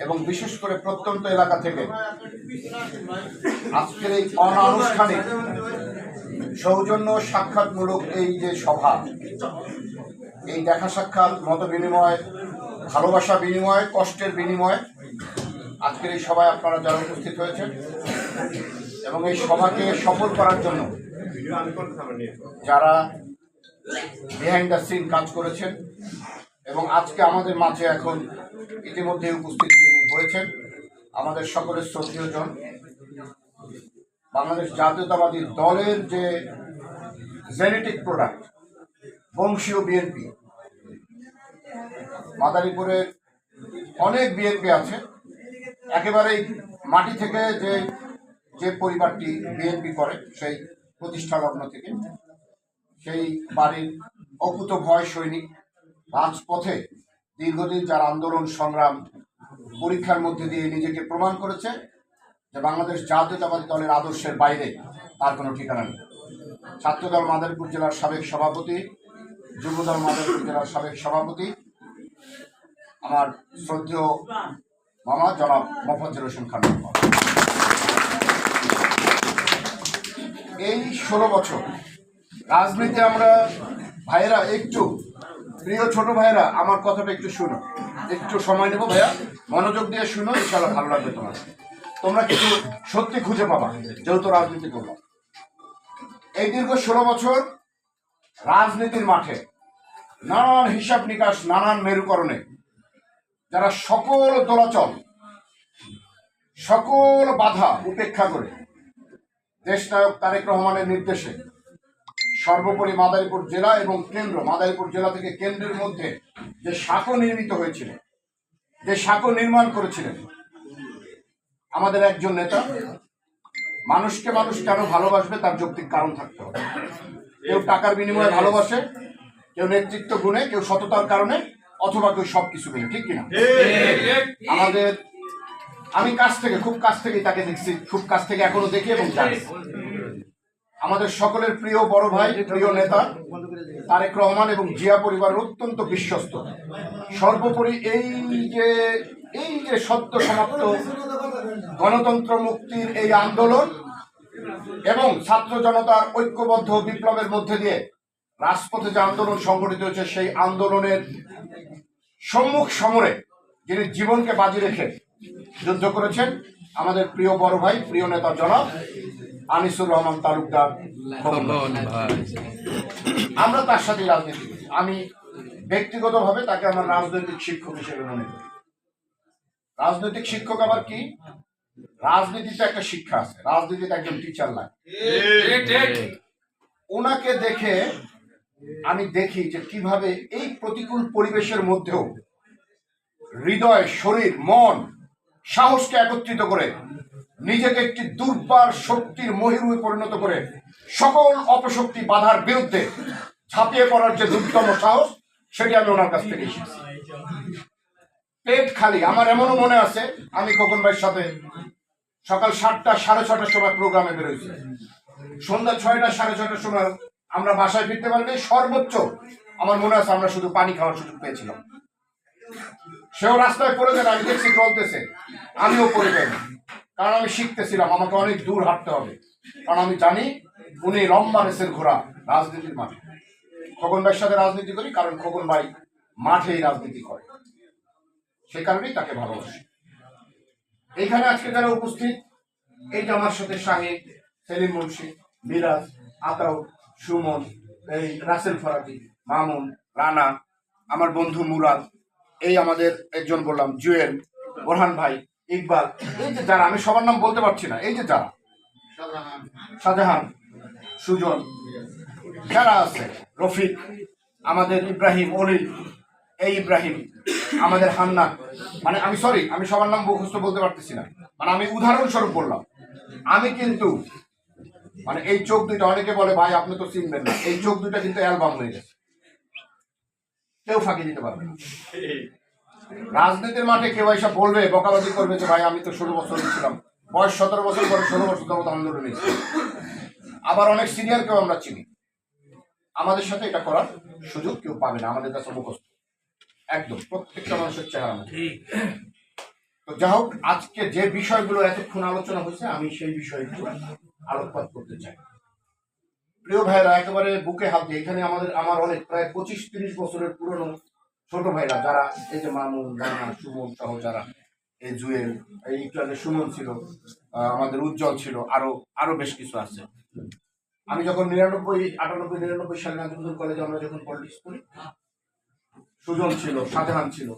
এবং বিশেষ করে প্রত্যন্ত এলাকা থেকে আজকের এই অনানুষ্ঠানিক সৌজন্য সাক্ষাৎমূলক এই যে সভা, এই দেখা সাক্ষাৎ, মত বিনিময়, ভালোবাসা বিনিময়, কষ্টের বিনিময়, আজকের এই সভায় আপনারা যারা উপস্থিত হয়েছেন এবং এই সভাকে সফল করার জন্য যারা বিহাইন্ড দ্য সিন কাজ করেছেন এবং আজকে আমাদের মাঝে এখন ইতিমধ্যে উপস্থিত যিনি হয়েছেন আমাদের সকলের শ্রদ্ধেয়জন, বাংলাদেশ জাতীয়তাবাদী দলের যে জেনেটিক প্রোডাক্ট বংশীয় বিএনপি, মাদারীপুরের অনেক বিএনপি আছে, একেবারেই মাটি থেকে যে পরিবারটি বিএনপি করে সেই প্রতিষ্ঠা লগ্ন থেকে, সেই বাড়ির অকুত ভয় সৈনিক, রাজপথে দীর্ঘদিন যার আন্দোলন সংগ্রাম পরীক্ষার মধ্যে দিয়ে নিজেকে প্রমাণ করেছে যে বাংলাদেশ জাতীয়তাবাদী দলের আদর্শের বাইরে তার কোনো ঠিকানা নেই। ছাত্রদল মাদারীপুর জেলার সাবেক সভাপতি, যুবদল মাদারীপুর জেলার সাবেক সভাপতি, আমার শ্রদ্ধেয় মামা জনাব মোফাজ্জল হোসেন খান। এই 16 বছর রাজনীতি আমরা ভাইয়েরা, একটু প্রিয় ছোট ভাইয়েরা আমার কথাটা একটু শুনো, একটু সময় নেবো ভাইয়া, মনোযোগ দিয়ে শুনো, ইনশাআল্লাহ ভালো লাগবে তোমার। তোমরা কিছু সত্যি খুঁজে পাবা যেহেতু রাজনীতি করবো। এই দীর্ঘ 16 বছর রাজনীতির মাঠে নানান হিসাব নিকাশ, নানান মেরুকরণে যারা সকল দোলাচল, সকল বাধা উপেক্ষা করে দেশনায়ক তারেক রহমানের নির্দেশে সর্বোপরি মাদারীপুর জেলা এবং কেন্দ্র, মাদারীপুর জেলা থেকে কেন্দ্রের মধ্যে যে সাঁকো নির্মিত হয়েছিল, যে সাঁকো নির্মাণ করেছিলেন আমাদের একজন নেতা, মানুষকে মানুষ কেন ভালোবাসবে তার যৌক্তিক কারণ থাকতে হবে। কেউ টাকার বিনিময়ে ভালোবাসে, কেউ নেতৃত্ব গুণে, কেউ সততার কারণে, অথবা কেউ সবকিছু মিলে, ঠিক কিনা? আমাদের আমি কাছ থেকে, খুব কাছ থেকেই তাকে দেখছি, খুব কাছ থেকে এখনো দেখি এবং জানি। আমাদের সকলের প্রিয় বড় ভাই, প্রিয় নেতা তারেক রহমান এবং জিয়া পরিবারের অত্যন্ত বিশ্বস্ত। সর্বোপরি এই যে সদ্য সমাপ্ত গণতন্ত্র মুক্তির এই আন্দোলন এবং ছাত্র জনতার ঐক্যবদ্ধ বিপ্লবের মধ্যে দিয়ে রাজপথে যে আন্দোলন সংগঠিত হয়েছে, সেই আন্দোলনের সম্মুখ সমরে যিনি জীবনকে বাজি রেখে যুদ্ধ করেছেন আমাদের প্রিয় বড় ভাই, প্রিয় নেতা জনাব আনিসুর রহমান তালুকদার। আমরা তার সাথে রাজনীতি করি। আমি ব্যক্তিগতভাবে তাকে আমার রাজনৈতিক শিক্ষক হিসেবে মনে করি। রাজনৈতিক শিক্ষক আবার কি? রাজনীতিতে একটা শিক্ষা আছে, রাজনীতিতে একজন টিচার লাগে। ওনাকে দেখে আমি দেখি যে কিভাবে এই প্রতিকূল পরিবেশের মধ্যেও হৃদয়, শরীর, মন, সাহসকে একত্রিত করে নিজেকে একটি দুর্বার শক্তির মহিরূপে পরিণত করে সকল অপশক্তি বাধার বিরুদ্ধে ঝাঁপিয়ে পড়ার যে দুর্দম সাহস, সেটি আমি ওনার কাছ থেকে শিখছি। পেট খালি, আমার এমনও মনে আছে আমি খোকন ভাইয়ের সাথে সকাল 7টা, 6:30টার সময় প্রোগ্রামে বেরোইছি, সন্ধ্যা 6টা, 6:30টার সময় আমরা বাসায় ফিরতে পারিনি। সর্বোচ্চ আমার মনে আছে আমরা শুধু পানি খাওয়ার সুযোগ পেয়েছিলাম। সেও রাস্তায় পড়ে গেল, আমি দেখছি চলতেছে, আমিও পড়ে যাই, কারণ আমি শিখতেছিলাম আমাকে অনেক দূর হাঁটতে হবে, কারণ আমি জানি উনি লম্বা রেসের ঘোড়া রাজনীতির মাঠে। খোকন ভাইয়ের সাথে রাজনীতি করি কারণ খোকন ভাই মাঠেই রাজনীতি করে, সে কারণেই তাকে ভালোবাসি। এইখানে আজকে যারা উপস্থিত, এইটা আমার সাথে শাহিদ, সেলিম মুন্সি, মিরাজ, আতাউর, সুমন, এই রাসেল ফরাজি, মামুন, রানা, আমার বন্ধু মুরাদ, এই আমাদের একজন বললাম জুয়েল, বোরহান ভাই, ইকবাল, এই যে যারা, আমি সবার নাম বলতে পারছি না, এই যে যারা, শাহজাহান, সুজন, যারা আছে, রফিক, আমাদের ইব্রাহিম, অলিল, এই ইব্রাহিম, আমাদের হান্নান, মানে আমি সরি, আমি সবার নাম মুখস্থ বলতে পারতেছি না, মানে আমি উদাহরণস্বরূপ বললাম। আমি কিন্তু মানে এই চোখ দুইটা, অনেকে বলে ভাই আপনি তো চিনবেন না, এই চোখ দুইটা কিন্তু অ্যালবাম হয়ে গেছে, কেউ ফাঁকি দিতে পারবে না। রাজনীতির মাঠে কেউ এসে বলবে, বকাবাজি করবে যে ভাই আমি তো 16 বছর ছিলাম, বয়স 17 বছর পরে 16 বছর যাবত আন্দোলন নিয়েছি। আবার অনেক সিনিয়র কেউ আমরা চিনি, আমাদের সাথে এটা করার সুযোগ কেউ পাবে না, আমাদের কাছে মুখস্থ। একদম প্রত্যেকটা মানুষের চেহারা ঠিক। তো যাই হোক, আজকে যে বিষয়গুলো এতক্ষণ আলোচনা হয়েছে আমি সেই বিষয়গুলো আলোকপাত করতে চাই। প্রিয় ভাইরা, একেবারে বুকে হাত দিয়ে, এখানে আমার অনেক প্রায় 25-30 বছরের পুরনো ছোট ভাইরা যারা এই যে মামুন, রানা, সুমন সহ যারা, এই জুয়েল, এই একটু আগে সুমন ছিল, আমাদের উজ্জ্বল ছিল, আরো বেশ কিছু আছে। আমি যখন 99 সালে নাজিমুদ্দিন কলেজে আমরা যখন পলিটিক্স করি, সুজন ছিল, শাহজাহান ছিল,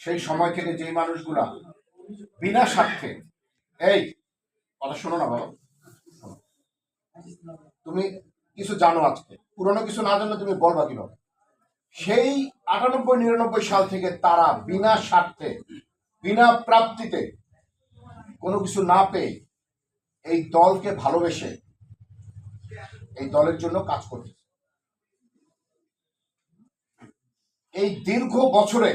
সেই সময় থেকে যে মানুষগুলা বিনা স্বার্থে, এই কথা শোনো না বাবা, তুমি কিছু জানো, আজকে পুরনো কিছু না জানলে তুমি বলবা কিভাবে? সেই 98-99 সাল থেকে তারা বিনা স্বার্থে, বিনা প্রাপ্তিতে, কোনো কিছু না পেয়ে এই দলকে ভালোবেসে এই দলের জন্য কাজ করছে। এই দীর্ঘ বছরে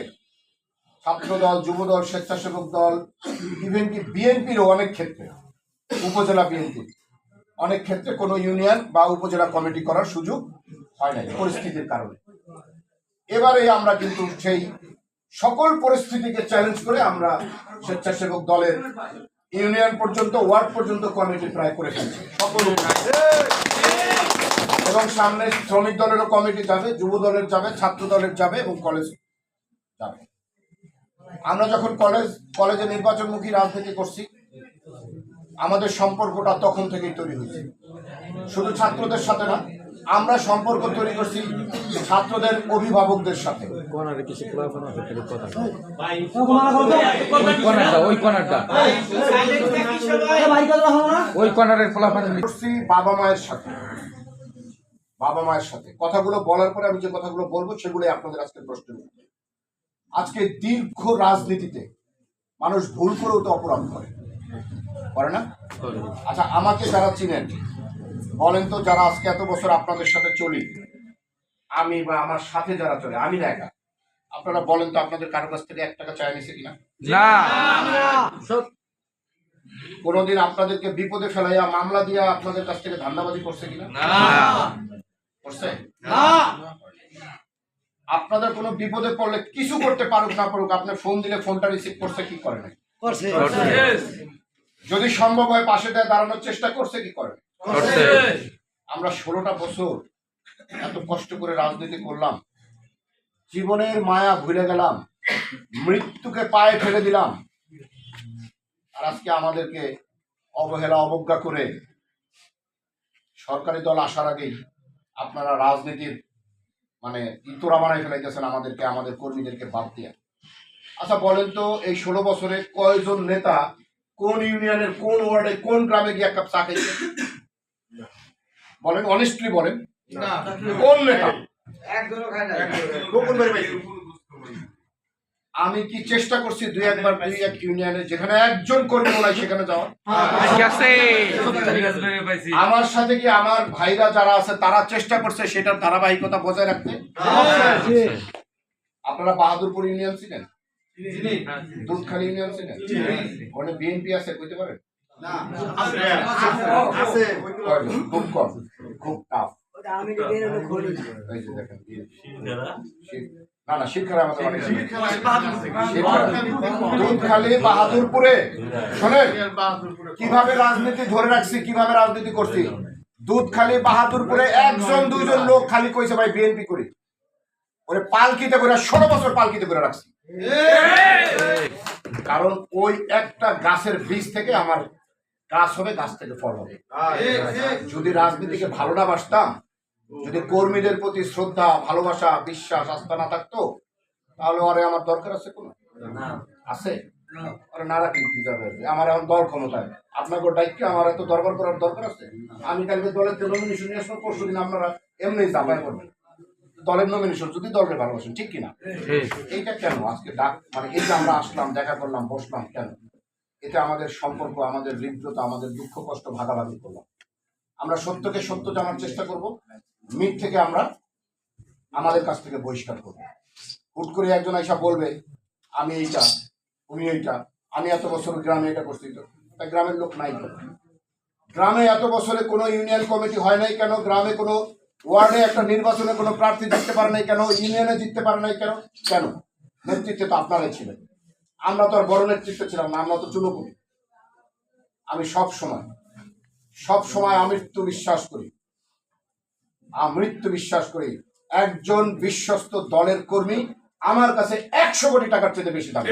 ছাত্র দল, যুব দল, স্বেচ্ছাসেবক দল, ইভেন কি বিএনপিরও অনেক ক্ষেত্রে, উপজেলা বিএনপি অনেক ক্ষেত্রে কোনো ইউনিয়ন বা উপজেলা কমিটি করার সুযোগ হয় নাই পরিস্থিতির কারণে। এবারে আমরা কিন্তু সেই সকল পরিস্থিতিকে চ্যালেঞ্জ করে আমরা স্বেচ্ছাসেবক দলের ইউনিয়ন পর্যন্ত, ওয়ার্ড পর্যন্ত কমিটি প্রায় করে ফেলছি সকল, এবং সামনে শ্রমিক দলেরও কমিটি যাবে, যুব দলের যাবে, ছাত্র দলের যাবে এবং কলেজ যাবে। আমরা যখন কলেজে নির্বাচনমুখী রাজনীতি করছি, আমাদের সম্পর্কটা তখন থেকেই তৈরি হয়েছে, শুধু ছাত্রদের সাথে না, আমরা সম্পর্ক তৈরি করছি ছাত্রদের অভিভাবকদের সাথে। বাবা মায়ের সাথে কথাগুলো বলার পরে আমি যে কথাগুলো বলবো সেগুলোই আপনাদের আজকে প্রশ্ন। আজকে দীর্ঘ রাজনীতিতে মানুষ ভুল করেও তো অপরাধ করে না? আচ্ছা, আমাকে যারা চিনেন বলেন তো, যারা আজকে এত বছর আপনাদের সাথে চলি, আমি বা আমার সাথে যারা চলে, আমি না একা, আপনারা বলেন তো আপনাদের কারো কাছ থেকে 1 টাকা চাই নিছে কিনা? কোনদিন আপনাদেরকে বিপদে ফেলাইয়া মামলা দিয়া আপনাদের কাছ থেকে ধান্দাবাজি করছে কিনা? করছে? আপনাদের কোনো বিপদে পড়লে কিছু করতে পারুক না পারুক, আপনি ফোন দিলে ফোনটা রিসিভ করছে কি করে নাই? যদি সম্ভব হয় পাশে দাঁড়ানোর চেষ্টা করছে কি করে? আমরা 16টা বছর এত কষ্ট করে রাজনীতি করলাম, জীবনের মায়া ভুলে গেলাম, মৃত্যুকে পায়ে ফেলে দিলাম, আর আজকে আমাদেরকে অবহেলা অবজ্ঞা করে সরকারি দল আসার আগেই আপনারা রাজনীতির মানে ইতরা বানাই ফেলাইতেছেন আমাদেরকে, আমাদের কর্মীদেরকে বাদ দিয়ে। আচ্ছা বলেন তো, এই 16 বছরে কয়জন নেতা কোন ইউনিয়নের কোন ওয়ার্ডে কোন গ্রামে গিয়ে 1 কাপ চা খাইছে? বলেন, অনেস্টলি বলেন, কোন নেতা? আমি কি চেষ্টা করছি 2-1 ইউনিয়নে যেখানে একজন কর্মী নাই সেখানে যাওয়া? আমার সাথে কি আমার ভাইরা যারা আছে তারা চেষ্টা করছে সেটার ধারাবাহিকতা বজায় রাখতে? আপনারা বাহাদুরপুর ইউনিয়ন ছিলেন, দুধখালি ইউনিয়ন ছিলেন, ওখানে বিএনপি আছে কইতে পারেন? খুব কম, খুব টাফ। দুধখালি বাহাদুরপুরে শোনেন কিভাবে রাজনীতি ধরে রাখছি, কিভাবে রাজনীতি করছি। দুধখালি বাহাদুরপুরে 1-2 লোক খালি কইছে ভাই বিএনপি করি, ওরে পালকিতে করে 16 বছর পালকিতে করে রাখছি। কারণ ওই একটা গাছের বীজ থেকে আমার গাছ হবে, গাছ থেকে ফল হবে। যদি রাজনীতিকে ভালো না বাসতাম, যদি কর্মীদের প্রতি শ্রদ্ধা, ভালোবাসা, বিশ্বাস, আস্থা না থাকতো, তাহলে আরে আমার দরকার আছে? কোনো আছে? আরে না রাখলে কি যাবে? আমার এখন দল ক্ষমতায়, আপনাকে ডাইকে আমার এত দরবার করার দরকার আছে? আমি কালকে দলের নমিনেশন নিয়ে আসবো, পরশু দিন আপনারা এমনি চাপাই করবেন দলের নমিনেশন, যদি দলকে ভালোবাসেন, ঠিক কিনা? এইটা কেন আজকে ডাক, মানে এই যে আমরা আসলাম, দেখা করলাম, বসলাম, কেন? এটা আমাদের সম্পর্ক, আমাদের হৃদ্রতা, আমাদের দুঃখ কষ্ট ভাগাভাগি করলাম। আমরা সত্যকে সত্য জানার চেষ্টা করব, মিথ থেকে আমরা আমাদের কাছ থেকে বহিষ্কার করব। হুট করে একজন আইসা বলবে আমি এইটা, উনি এইটা, আমি এত বছর গ্রামে এটা করছি, তো তাই গ্রামের লোক নাই কেন? গ্রামে এত বছরে কোনো ইউনিয়ন কমিটি হয় নাই কেন? গ্রামে কোনো ওয়ার্ডে একটা নির্বাচনে কোনো প্রার্থী জিততে পারে নাই কেন? ইউনিয়নে জিততে পারে নাই কেন? কেন? নেতৃত্বে তো আপনারাই ছিলেন, আমরা তো আর বড় নেতৃত্বে ছিলাম না, আমরা তো চুনোপুটি। আমি সব সময় আমৃত্যু বিশ্বাস করি, একজন বিশ্বস্ত দলের কর্মী আমার কাছে 100 কোটি টাকার চাইতে বেশি দাম,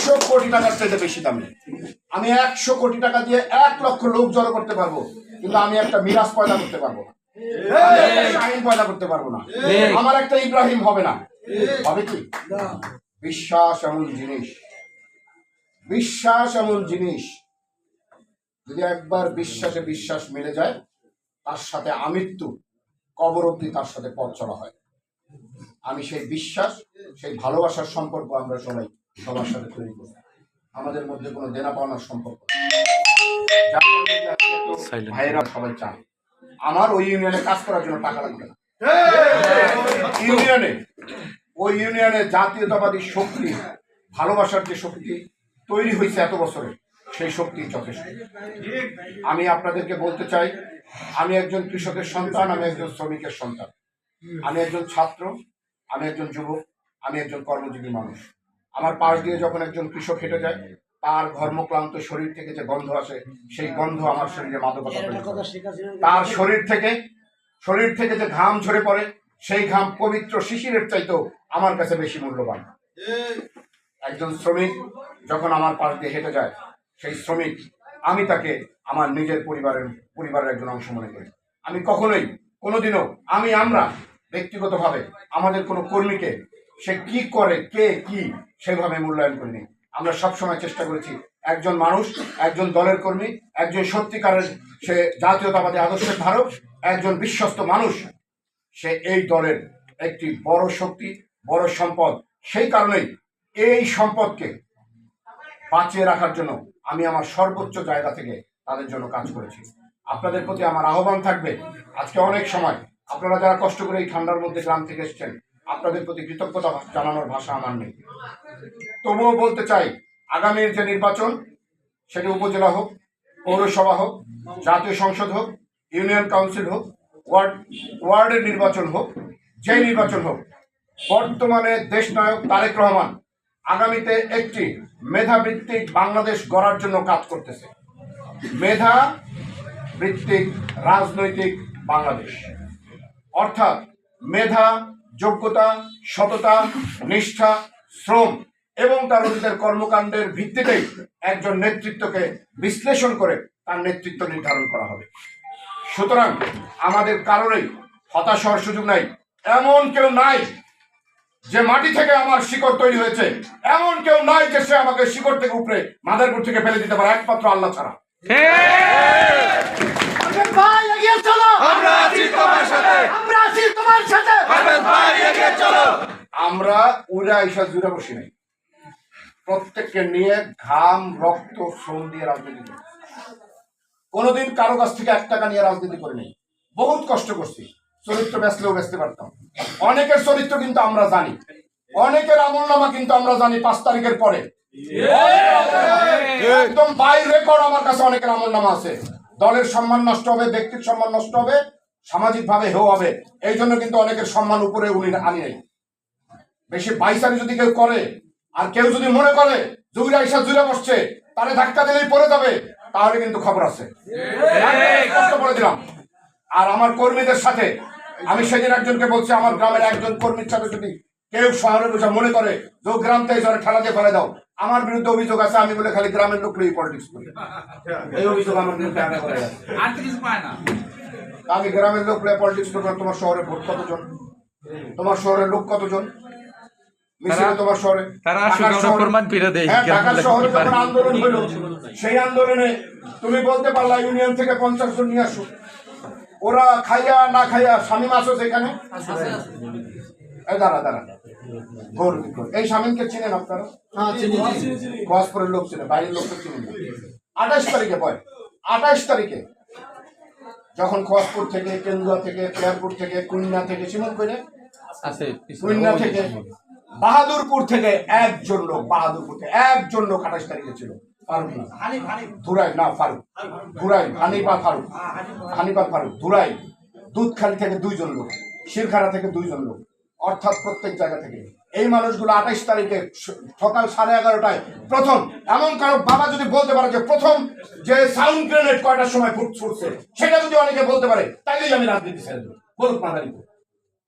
100 কোটি টাকার চাইতে বেশি দামে। আমি 100 কোটি টাকা দিয়ে 1 লক্ষ লোক জড়ো করতে পারবো, কিন্তু আমি একটা মিরাজ পয়দা করতে পারবো না, শাহিন পয়দা করতে পারবো না, আমার একটা ইব্রাহিম হবে না। হবে কি? বিশ্বাস এমন জিনিস, যদি একবার বিশ্বাসে বিশ্বাস মিলে যায়, তার সাথে আমৃত্যু কবর অব্দি তার সাথে পথ চলা হয়। আমি সেই বিশ্বাস, সেই ভালোবাসার সম্পর্ক আমরা সবাই সবার সাথে তৈরি করি। আমাদের মধ্যে কোনো দেনা পাওনার সম্পর্ক, ভাইয়েরা সবাই চান আমার ওই ইউনিয়নে কাজ করার জন্য টাকা লাগবে না। ওই ইউনিয়নে জাতীয়তাবাদী শক্তি, ভালোবাসার যে শক্তি তৈরি হয়েছে এত বছরে, সেই শক্তি যথেষ্ট। আমি আপনাদেরকে বলতে চাই, আমি একজন কৃষকের সন্তান, আমি একজন শ্রমিকের সন্তান, আমি একজন ছাত্র, আমি একজন যুবক, আমি একজন কর্মজীবী মানুষ। আমার পাশ দিয়ে যখন একজন কৃষক হেঁটে যায়, তার ঘর্মক্লান্ত শরীর থেকে যে গন্ধ আসে, সেই গন্ধ আমার শরীরে মাদকতা তৈরি করে। তার শরীর থেকে যে ঘাম ঝরে পড়ে, সেই ঘাম পবিত্র শিশিরের চাইতেও আমার কাছে বেশি মূল্যবান। একজন শ্রমিক যখন আমার পাশ দিয়ে হেঁটে যায়, সেই শ্রমিক, আমি তাকে আমার নিজের পরিবারের একজন অংশ মনে করি। আমি কখনোই কোনোদিনও আমরা ব্যক্তিগতভাবে আমাদের কোনো কর্মীকে সে কি করে, কে কি, সেভাবে মূল্যায়ন করিনি। আমরা সবসময় চেষ্টা করেছি একজন মানুষ, একজন দলের কর্মী, একজন সত্যিকারের সে জাতীয়তাবাদী আদর্শের ধারক, একজন বিশ্বস্ত মানুষ, সে এই দলের একটি বড় শক্তি, বড় সম্পদ। সেই কারণেই এই সম্পদকে বাঁচিয়ে রাখার জন্য আমি আমার সর্বোচ্চ জায়গা থেকে তাদের জন্য কাজ করেছি। আপনাদের প্রতি আমার আহ্বান থাকবে, আজকে অনেক সময় আপনারা যারা কষ্ট করে এই ঠান্ডার মধ্যে গ্রাম থেকে এসেছেন, আপনাদের প্রতি কৃতজ্ঞতা জানানোর ভাষা আমার নেই। তবুও বলতে চাই, আগামীর যে নির্বাচন, সেটি উপজেলা হোক, পৌরসভা হোক, জাতীয় সংসদ হোক, ইউনিয়ন কাউন্সিল হোক, ওয়ার্ডের নির্বাচন হোক, যেই নির্বাচন হোক, বর্তমানে দেশনায়ক তারেক রহমান আগামীতে একটি মেধাভিত্তিক বাংলাদেশ গড়ার জন্য কাজ করতেছে। মেধা ভিত্তিক রাজনৈতিক বাংলাদেশ, অর্থাৎ মেধা, যোগ্যতা, সততা, নিষ্ঠা, শ্রম এবং তার অতীতের কর্মকাণ্ডের ভিত্তিতেই একজন নেতৃত্বকে বিশ্লেষণ করে তার নেতৃত্ব নির্ধারণ করা হবে। সুতরাং আমাদের কারণেই হতাশ হওয়ার সুযোগ নাই। এমন কেউ নাই যে মাটি থেকে আমার শিকড় তৈরি হয়েছে, এমন কেউ নাই যে সে আমাকে শিকড় থেকে উপরে মাদারপুর থেকে ফেলে দিতে পারে, একমাত্র আল্লাহ ছাড়া। আমরা উড়া ঈশা জুড়ে বসি নাই, প্রত্যেককে নিয়ে ঘাম, রক্ত, শ্রম দিয়ে রাজনীতি করি। কোনোদিন কারো কাছ থেকে 1 টাকা নিয়ে রাজনীতি করি নেই। বহুত কষ্ট করছি, চরিত্র বেচলেও বেচতে পারতাম। অনেকের চরিত্র কিন্তু আমরা জানি, অনেকের আমলনামা কিন্তু আমরা জানি 5 তারিখের পরে একদম বাই রেকর্ড আমার কাছে অনেকের আমলনামা আছে। দলের সম্মান নষ্ট হবে, ব্যক্তির সম্মান নষ্ট হবে, সামাজিক ভাবে হেও হবে, এই জন্য কিন্তু অনেকের সম্মান উপরে উনি আনি নাই। বেশি বাইসারি যদি কেউ করে, আর কেউ যদি মনে করে জুইরা ঈশা জুড়ে বসছে, তারে ধাক্কা দিলেই পড়ে যাবে, তাহলে কিন্তু খবর আছে, বলে দিলাম। আর আমার কর্মীদের সাথে আমি সেদিন একজনকে বলছি, আমার গ্রামের একজন কর্মীর সাথে যদি কেউ শহরে বসে মনে করে যে গ্রাম থেকে ঠেলা দিয়ে ফেলে দাও, আমার বিরুদ্ধে অভিযোগ আছে, আমি বলে খালি গ্রামের লোক লই পলিটিক্স করি, এই অভিযোগ আমার বিরুদ্ধে আনা করে আছে। আমি গ্রামের লোক লই পলিটিক্স করবো। তোমার শহরে ভোট কতজন, তোমার শহরের লোক কতজন, তোমার শহরে ঢাকার শহরে যখন আন্দোলন হলো, সেই আন্দোলনে তুমি বলতে পারলা ইউনিয়ন থেকে 50 জন নিয়ে আসো, ওরা খাইয়া না খাইয়া শামীম আসো সেখানে, দাঁড়া এই শামীমকে চিনেন আপনারা? খোয়াজপুরের লোক ছিলেন, বাইরের লোক চিনেন। 28 তারিখে 28 তারিখে যখন খোয়াজপুর থেকে, কেন্দুয়া থেকে, পেয়ারপুর থেকে, কুইন্না থেকে, চিমন করে কুইন্না থেকে, বাহাদুরপুর থেকে একজন লোক, 28 তারিখে ছিল ধুরাই, দুধখালি থেকে 2 জন লোক, শিরখারা থেকে 2 জন লোক, অর্থাৎ প্রত্যেক জায়গা থেকে এই মানুষগুলো 28 তারিখে সকাল 11:30টায় প্রথম, এমন কারো বাবা যদি বলতে পারে যে প্রথম যে সাউন্ড গ্রেনেড কয়টার সময় ফুটছে সেটা যদি অনেকে বলতে পারে, তাইলেই আমি রাজনীতি ছেড়ে দেবো, বলুক মাদারি।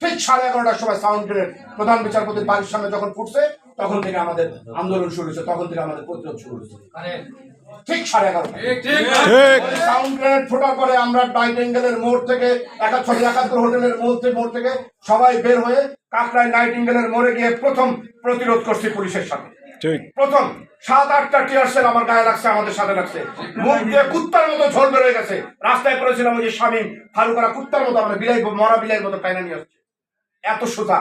ঠিক 11:30টার সময় সাউন্ড গ্রেনেড প্রধান বিচারপতির বাড়ির সামনে যখন ফুটছে, তখন থেকে আমাদের আন্দোলন শুরু হয়েছে, তখন থেকে আমাদের প্রতিরোধ শুরু হয়েছে। ঠিক 11:30 সাউন্ড গ্রেনেড ফোটার পরে আমরা নাইটিঙ্গেলের মোড় থেকে 71 হোটেলের মোড় থেকে সবাই বের হয়ে কাকরাই নাইটিঙ্গেলের মোড়ে গিয়ে প্রথম প্রতিরোধ করছি পুলিশের সাথে। প্রথম 7-8টা টিয়ার সেল আমার গায়ে লাগছে, আমাদের সাথে লাগছে, মুখ দিয়ে কুত্তার মতো ঝোল বেরোয় গেছে। রাস্তায় পড়েছিলাম ওই যে শামীম ফারুকরা কুত্তার মতো, আমরা বিলাই মরা বিলাইয়ের মতো টাইনা নিয়ে আসছে। এত সোজা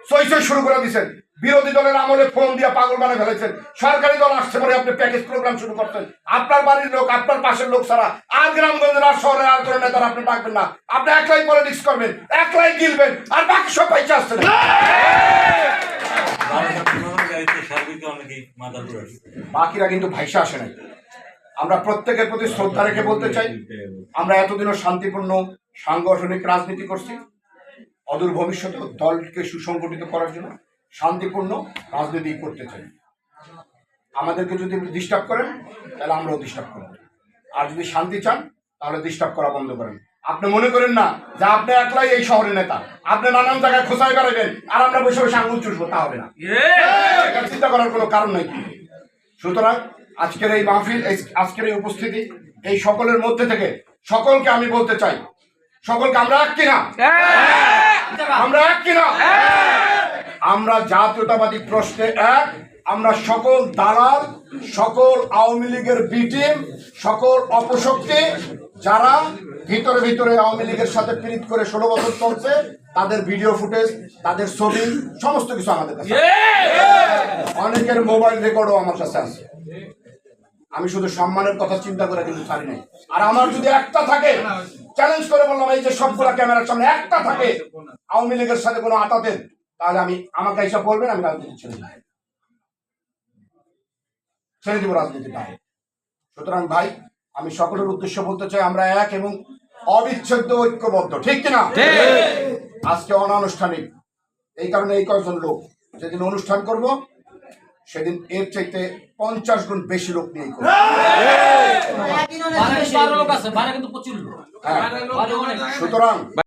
সই শুরু করে দিচ্ছেন। বিরোধী দলের আমলে ফোন দিয়ে পাগল বানিয়ে ফেলেছেন। সরকারি দল আসছে পরে আপনি প্যাকেজ প্রোগ্রাম শুরু করছেন। আপনার বাড়ির লোক, আপনার পাশের লোক ছাড়া আর গ্রামগঞ্জের আর শহরের আর কোনো নেতারা আপনি ডাকবেন না। আপনি একলাই পলিটিক্স করবেন, একলাই গিলবেন, আর বাকি সব পাইছে আসছেন। বাকিরা কিন্তু ভাইসা আসে নাই। আমরা প্রত্যেকের প্রতি শ্রদ্ধা রেখে বলতে চাই, আমরা এতদিনও শান্তিপূর্ণ সাংগঠনিক রাজনীতি করছি। অদূর ভবিষ্যতে দলকে সুসংগঠিত করার জন্য শান্তিপূর্ণ রাজনীতি করতে চাই। আমাদেরকে যদি ডিস্টার্ব করেন তাহলে আমরাও ডিস্টার্ব করব, আর যদি শান্তি চান তাহলে ডিস্টার্ব করা বন্ধ করেন। আপনি মনে করেন না যে আপনি একলাই এই শহরের নেতা, আপনি নানান জায়গায় খোঁচাই বেড়াবেন আর আমরা বসে বসে আঙুল চুষবো, তা হবে না। এটা চিন্তা করার কোনো কারণ নেই। সুতরাং আজকের এই মাহফিল, আজকের এই উপস্থিতি, এই সকলের মধ্যে থেকে সকলকে আমি বলতে চাই, সকলকে আমরা এক কিনা, আমরা এক কিনা, আমরা জাতীয়তাবাদী প্রশ্নে এক। আমরা সকল দালাল, সকল আওয়ামী লীগের বি টিম, সকল অপশক্তি যারা ভিতরে ভিতরে আওয়ামী লীগের সাথে পীড়িত করে 16 বছর চলছে, তাদের ভিডিও ফুটেজ, তাদের ছবি, সমস্ত কিছু আমাদের কাছে, অনেকের মোবাইল রেকর্ডও আমার কাছে আছে। আমি শুধু সম্মানের কথা চিন্তা করে কিন্তু ছাড়ি নাই। আর আমার যদি একটা থাকে, চ্যালেঞ্জ করে বললাম, এই যে সবগুলা ক্যামেরার সামনে একটা থাকে আওয়ামী লীগের সাথে কোনো আতাতের, তাহলে আমি আমাকে এইসব বলবেন, আমি রাজনীতি ছেড়ে দিব রাজনীতিটা। সুতরাং ভাই, আমি সকলের উদ্দেশ্য বলতে চাই, আমরা এক এবং অবিচ্ছেদ্য ঐক্যবদ্ধ, ঠিক কিনা? আজকে অনানুষ্ঠানিক, এই কারণে এই কয়েকজন লোক, যেদিন অনুষ্ঠান করব সেদিন এর চাইতে 50 গুণ বেশি লোক নিয়ে করব। সুতরাং